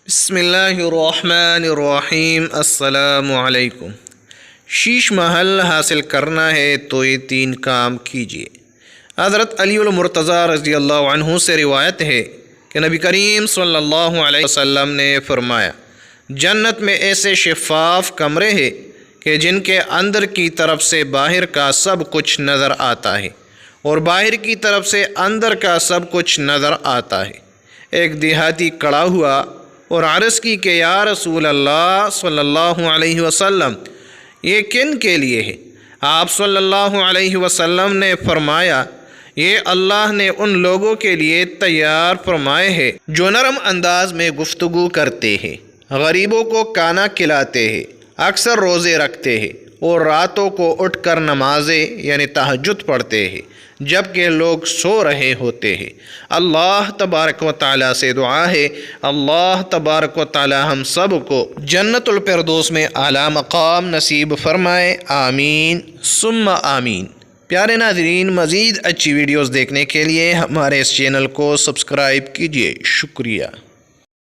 بسم اللہ الرحمن الرحیم۔ السلام علیکم۔ شیش محل حاصل کرنا ہے تو یہ 3 کام کیجیے۔ حضرت علی المرتضیٰ رضی اللہ عنہ سے روایت ہے کہ نبی کریم صلی اللہ علیہ وسلم نے فرمایا، جنت میں ایسے شفاف کمرے ہیں کہ جن کے اندر کی طرف سے باہر کا سب کچھ نظر آتا ہے اور باہر کی طرف سے اندر کا سب کچھ نظر آتا ہے۔ ایک دیہاتی کھڑا ہوا اور عرض کی کہ یا رسول اللہ صلی اللہ علیہ وسلم، یہ کن کے لیے ہے؟ آپ صلی اللہ علیہ وسلم نے فرمایا، یہ اللہ نے ان لوگوں کے لیے تیار فرمائے ہیں جو نرم انداز میں گفتگو کرتے ہیں، غریبوں کو کھانا کھلاتے ہیں، اکثر روزے رکھتے ہیں اور راتوں کو اٹھ کر نمازیں یعنی تہجد پڑھتے ہیں جبکہ لوگ سو رہے ہوتے ہیں۔ اللہ تبارک و تعالیٰ سے دعا ہے، اللہ تبارک و تعالیٰ ہم سب کو جنت الفردوس میں اعلیٰ مقام نصیب فرمائے، آمین ثم آمین۔ پیارے ناظرین، مزید اچھی ویڈیوز دیکھنے کے لیے ہمارے اس چینل کو سبسکرائب کیجیے۔ شکریہ۔